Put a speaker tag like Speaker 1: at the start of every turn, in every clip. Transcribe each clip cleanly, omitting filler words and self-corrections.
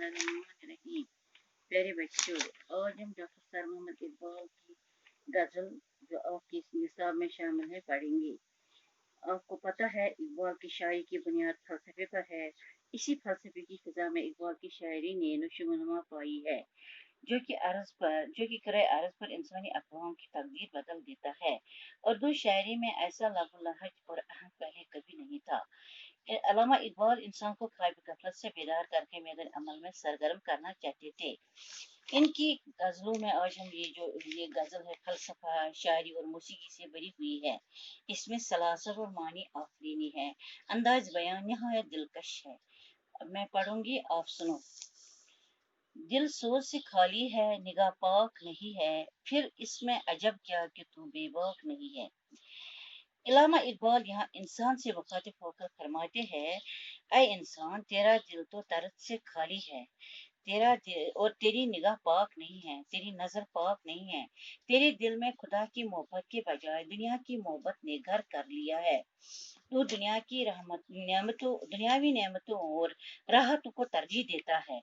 Speaker 1: बिस्मिल्लाहिर्रहमानिर्रहीम। प्यारे बच्चों, आज हम डॉक्टर सर मोहम्मद इकबाल की गज़ल जो आपकी निसाब में शामिल है पढ़ेंगे। आपको पता है इकबाल की शायरी की बुनियाद फलसफे पर है। इसी फलसफे की फिजा में इकबाल की शायरी ने नशोनुमा पाई है, जो कि करे अर्ज पर इंसानी अफ़वाहों की तकदीर बदल देता है। उर्दू शायरी में ऐसा लहज और अहम पहले कभी नहीं था। अल्लामा इकबाल इंसान को ख्वाब गफलत से बेदार करके मैदान अमल में सरगर्म करना चाहते थे। इनकी गजलों में आज हम ये गजल है फलसफा शायरी और मौसीकी से भरी हुई है। इसमें सलासर और मानी आफरीनी है। अंदाज बयान नहायत दिलकश है। अब मैं पढ़ूंगी, आप सुनो। दिल सोच से खाली है, निगाह पाक नहीं है, फिर इसमें अजब क्या कि तू बेबाक नहीं है। अल्लामा इकबाल यहाँ इंसान से मुखातिब होकर फरमाते हैं, ऐ इंसान, तेरा दिल तो दर्द से खाली है, तेरा दिल और तेरी निगाह पाक नहीं है, तेरी नजर पाक नहीं है। तेरे दिल में खुदा की मोहब्बत के बजाय दुनिया की मोहब्बत ने घर कर लिया है। तू दुनिया की दुनियावी नेमतों और राहतों को तरजीह देता है।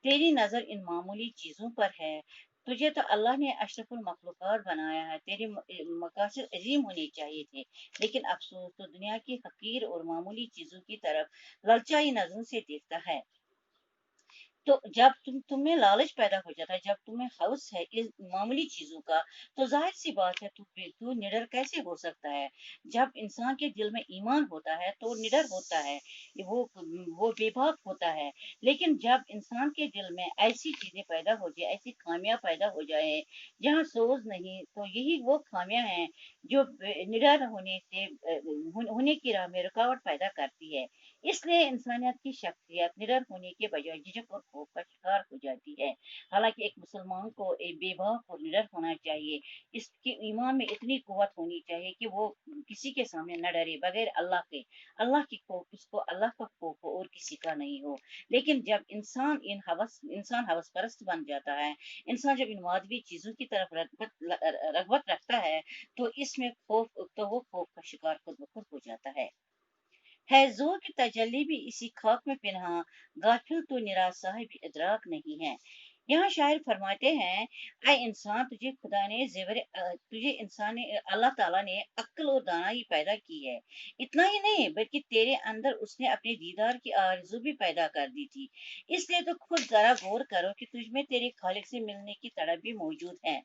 Speaker 1: तेरी नजर इन मामूली चीजों पर है। तुझे तो अल्लाह ने अशरफुल मखलूकात बनाया है, तेरे मकासद अजीम होने चाहिए थे, लेकिन अफसोस तो दुनिया की हकीर और मामूली चीजों की तरफ ललचाई नजरों से देखता है। तो जब तुम्हें लालच पैदा हो जाता है, जब तुम्हें हवस है इस मामूली चीजों का, तो जाहिर सी बात है तू निडर कैसे हो सकता है। जब इंसान के दिल में ईमान होता है तो निडर होता है, वो वो बेबाक होता है। लेकिन जब इंसान के दिल में ऐसी चीजें पैदा हो जाए, ऐसी खामियां पैदा हो जाए जहाँ सोच नहीं, तो यही वो खामियां हैं जो निडर होने की राह में रुकावट पैदा करती है। इसलिए इंसानियत की शख्सियत निडर होने के बजाय झिझक और खौफ का शिकार हो जाती है। हालांकि एक मुसलमान को एक बेबाक और निडर होना चाहिए। इसके ईमान में इतनी कुव्वत होनी चाहिए कि वो किसी के सामने न डरे, बगैर अल्लाह की खौफ, उसको अल्लाह का खौफ हो और किसी का नहीं हो। लेकिन जब इंसान हवस परस्त बन जाता है, इंसान जब इन मादवी चीजों की तरफ रगबत रखता है, तो इसमें वो खौफ का शिकार खुद ब खुद हो जाता है जोर की तजल्ली भी इसी खाक में पिन्हा, गाफिल तो निराशा भी इदराक नहीं है। यहाँ शायर फरमाते हैं, ऐ इंसान, तुझे इंसान ने अल्लाह ताला ने अक्ल और दानाई पैदा की है। इतना ही नहीं बल्कि तेरे अंदर उसने अपने दीदार की आरज़ू भी पैदा कर दी थी। इसलिए तो खुद जरा गौर करो कि तुझ में तेरे खालिक से मिलने की तड़प भी मौजूद है।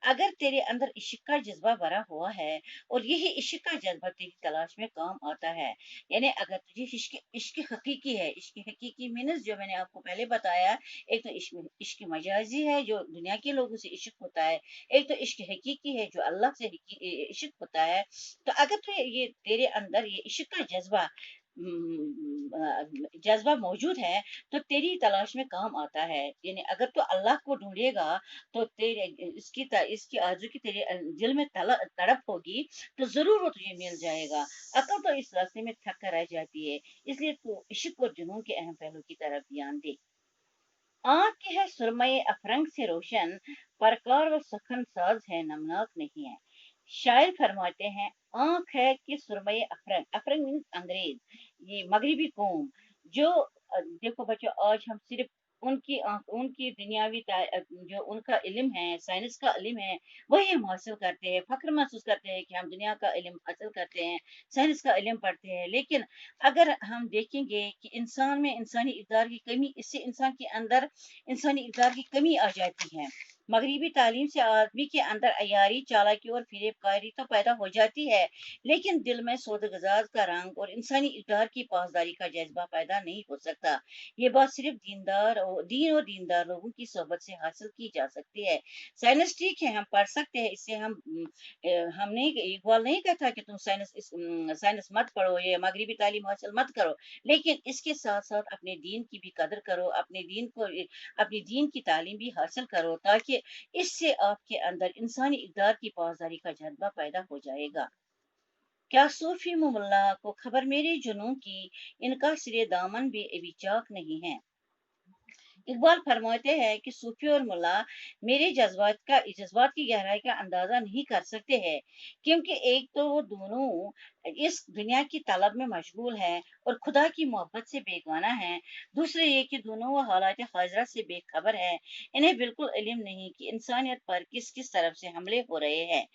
Speaker 1: अगर तेरे अंदर इश्क का जज्बा भरा हुआ है और यही इश्क का जज्बा तेरी तलाश में काम आता है, यानी अगर तुझे इश्क इश्क हकीकी है, इश्क हकीकी मीन्स जो मैंने आपको पहले बताया, एक तो इश्क इश्क मजाजी है जो दुनिया के लोगों से इश्क होता है, एक तो इश्क हकीकी है जो अल्लाह से इश्क होता है। तो अगर तो ये तेरे अंदर ये इश्क का जज्बा मौजूद है, तो तेरी तलाश में काम आता है। यानी अगर तो अल्लाह को ढूंढेगा, तो तेरे इसकी आरज़ू की तेरे दिल में तड़प होगी, तो जरूर वो तुझे मिल जाएगा। अकल तो इस रास्ते में थक कर रह जाती है। इसलिए तो इश्क और जुनून के अहम पहलू की तरफ ध्यान दे। आंख है सुरमई अफरंग से रोशन, परकार व सखन साज है, नमनाक नहीं है। शायर फरमाते हैं, आंख है कि सुरमई अफरंग, अफरंग मीन्स अंग्रेज, ये मगरिबी कौम, जो देखो बच्चों, आज हम सिर्फ उनकी जो उनका इल्म है, साइंस का इल्म है, वही हम हासिल करते हैं। फख्र महसूस करते हैं कि हम दुनिया का इल्म हासिल करते हैं, साइंस का इल्म पढ़ते हैं। लेकिन अगर हम देखेंगे कि इंसान में इंसानी इक़दार की कमी, इससे इंसान के अंदर इंसानी इक़दार की कमी आ जाती है। मगरिबी तालीम से आदमी के अंदर अयारी, चालाकी और फिरेबकारी तो पैदा हो जाती है, लेकिन दिल में सौदगजाज का रंग और इंसानी इक़दार की पासदारी का जज्बा पैदा नहीं हो सकता। ये बात सिर्फ दीन और दीनदार लोगों की सोहबत से हासिल की जा सकती है। साइंस ठीक है, हम पढ़ सकते हैं, इससे हमने इकबाल नहीं कहता कि तुम साइंस मत पढ़ो, ये मगरिबी तालीम हासिल मत करो, लेकिन इसके साथ साथ अपने दीन की भी कदर करो, अपनी दीन की तालीम भी हासिल करो, ताकि इससे आपके अंदर इंसानी इक़दार की पासदारी का जज्बा पैदा हो जाएगा। क्या सूफी मुल्ला को खबर मेरे जुनून की, इनका सिरे दामन भी अभी चाक नहीं है। इकबाल फरमाते हैं कि सूफी और मुल्ला मेरे जज्बात की गहराई का अंदाजा नहीं कर सकते हैं, क्योंकि एक तो वो दोनों इस दुनिया की तलब में मशगूल हैं और खुदा की मोहब्बत से बेगाना हैं। दूसरे ये कि दोनों वो हालात हाजरा से बेखबर है। इन्हें बिल्कुल इल्म नहीं कि इंसानियत पर किस किस तरफ से हमले हो रहे हैं।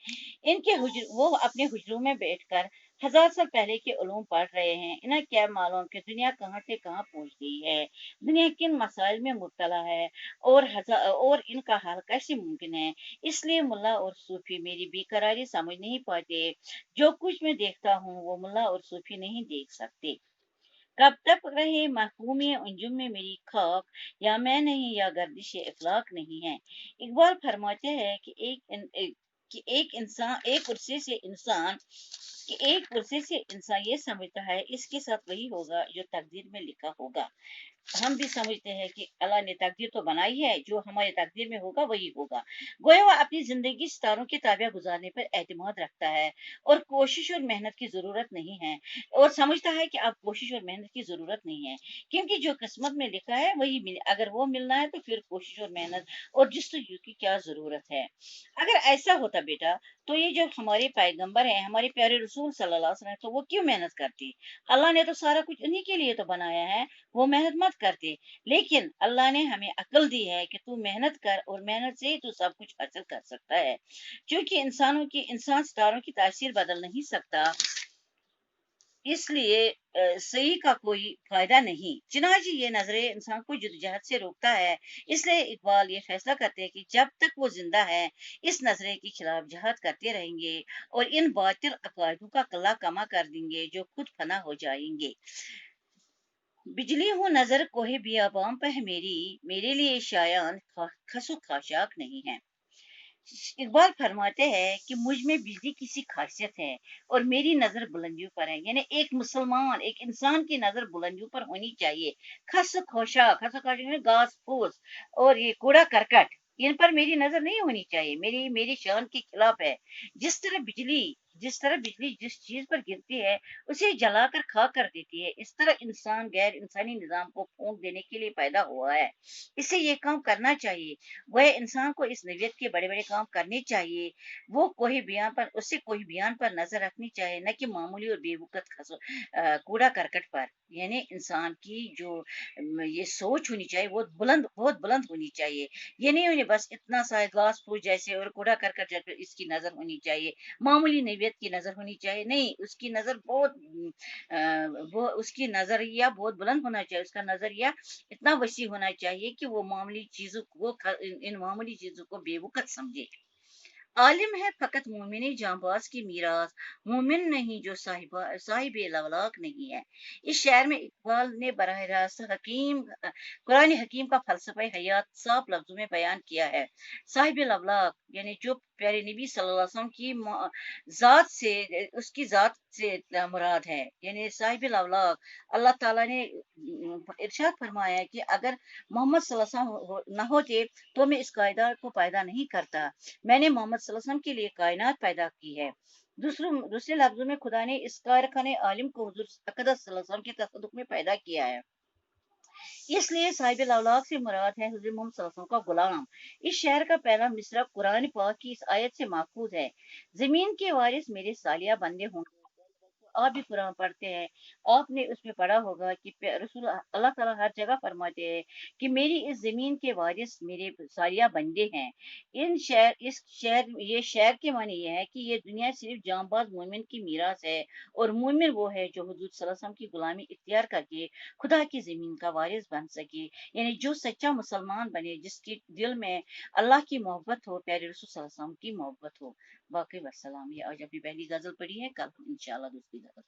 Speaker 1: वो अपने हुजरों में बैठकर 1000 साल पहले के उलूम पढ़ रहे हैं। इन्हें क्या मालूम कि दुनिया कहाँ से कहाँ पहुंच गई है, दुनिया किन मसाइल में मुब्तला है, और इनका हल कैसे मुमकिन है। इसलिए मुल्ला और सूफी मेरी बेकरारी समझ नहीं पाते। जो कुछ मैं देखता हूँ वो मुल्ला और सूफी नहीं देख सकते। कब तक रहे महफूमी अंजुम में मेरी खाक, या मैं नहीं या गर्दिश इफलाक नहीं है। इकबाल फरमाते हैं कि एक इंसान एक उर्से से इंसान कि एक उर्से से इंसान ये समझता है इसके साथ वही होगा जो तकदीर में लिखा होगा। हम भी समझते हैं कि अल्लाह ने तकदीर तो बनाई है, जो हमारे तकदीर में होगा वही होगा। गोया वह अपनी जिंदगी सितारों के ताबिया गुजारने पर एतमाद रखता है और कोशिश और मेहनत की जरूरत नहीं है, और समझता है कि अब कोशिश और मेहनत की जरूरत नहीं है, क्योंकि जो किस्मत में लिखा है वही मिले। अगर वो मिलना है तो फिर कोशिश और मेहनत और जस्तजू की क्या जरूरत है। अगर ऐसा होता बेटा, तो ये जो हमारे पैगंबर हैं, हमारे प्यारे रसूल सल्लल्लाहु अलैहि वसल्लम, तो वो क्यों मेहनत करती। अल्लाह ने तो सारा कुछ उन्हीं के लिए तो बनाया है, वो मेहनत मत करते। लेकिन अल्लाह ने हमें अक्ल दी है कि तू मेहनत कर और मेहनत से ही तू सब कुछ हासिल कर सकता है। क्योंकि इंसान सितारों की तासीर बदल नहीं सकता, इसलिए सही का कोई फायदा नहीं। चिनाजी ये नजरे इंसान को जद्दोजहद से रोकता है। इसलिए इकबाल ये फैसला करते हैं कि जब तक वो जिंदा है इस नजरे के खिलाफ जहद करते रहेंगे और इन बातिल अकायदों का कल्ला कमा कर देंगे जो खुद फना हो जाएंगे। बिजली हूँ नजर कोहे बियाबां पे मेरी, मेरे लिए शायान खसो खाशाक नहीं है। इकबाल फरमाते हैं कि मुझ में बिजली की सी खासियत है और मेरी नजर बुलंदियों पर है। यानी एक मुसलमान, एक इंसान की नजर बुलंदियों पर होनी चाहिए। खस खोशा घास फूस और ये कूड़ा करकट, इन पर मेरी नजर नहीं होनी चाहिए। मेरी मेरी शान के खिलाफ है। जिस तरह बिजली जिस चीज पर गिरती है उसे जलाकर खाक कर देती है, इस तरह इंसान गैर इंसानी निजाम को फूंक देने के लिए पैदा हुआ है। इसे ये काम करना चाहिए। वह इंसान को इस नैयत के बड़े बड़े काम करने चाहिए। वो कोई बयान पर नजर रखनी चाहिए, न कि मामूली और बेवकूफ कूड़ा करकट पर। यानी इंसान की जो ये सोच होनी चाहिए वो बहुत बुलंद होनी चाहिए। ये नहीं होनी बस इतना सा घास फूस जैसे और कूड़ा करकट जैसे इसकी नजर होनी चाहिए, मामूली नैयत की नजर होनी चाहिए। नहीं, उसकी नजर वो उसकी नजरिया बहुत बुलंद होना चाहिए। उसका नजरिया इतना वसी होना चाहिए कि वो इन मामूली चीजों को बेवकूफ समझे। आलिम है फकत मोमिन जांबाज की मीरास, मोमिन नहीं जो साहिब लवलाक नहीं है। इस शेर में इकबाल ने बराह रास्त कुरान हकीम का फलसफा हयात साफ लफ्जों में बयान किया है। साहिब लवलाक यानी जो प्यारे नबी सल्लल्लाहु अलैहि वसल्लम की उसकी जात से मुराद है। यानी साहिब लवलाक, अल्लाह ताला ने इरशाद फरमाया कि अगर मोहम्मद सल्लल्लाहु अलैहि वसल्लम न होते तो मैं इस कायदात को पैदा नहीं करता। मैंने मोहम्मद सल्लल्लाहु अलैहि वसल्लम के लिए कायनात पैदा की है। दूसरे लफ्जों में खुदा ने इस कारखाने आलिम को हुजूर अक़दस सल्लल्लाहु अलैहि वसल्लम के तसद्दुक़ में पैदा किया है। इसलिए साहिब अवलाक से मुराद है हुजूर मोहम्मद सल्लल्लाहु अलैहि वसल्लम का गुलाम। इस शहर का पहला मिसरा कुरान पाक की इस आयत से माखूज है। जमीन के वारिस मेरे सालिया बंदे होंगे। आप भी कुरान पढ़ते हैं, आपने उसमें पढ़ा होगा कि रसूल अल्लाह ताला हर जगह फरमाते हैं कि मेरी इस जमीन के वारिस मेरे सालिया बंदे हैं। ये शहर के माने ये है कि ये दुनिया सिर्फ जांबाज मोमिन की मीरास है, और मोमिन वो है जो हुजूर सल्लल्लाहु अलैहि वसल्लम की गुलामी इख्तियार करके खुदा की जमीन का वारिस बन सके। यानी जो सच्चा मुसलमान बने, जिसके दिल में अल्लाह की मोहब्बत हो, प्यारे रसूल सल्लल्लाहु अलैहि वसल्लम की मोहब्बत हो। बाकी वसलाम। ये आज अपनी पहली गजल पढ़ी है, कल इंशाल्लाह दूसरी गजल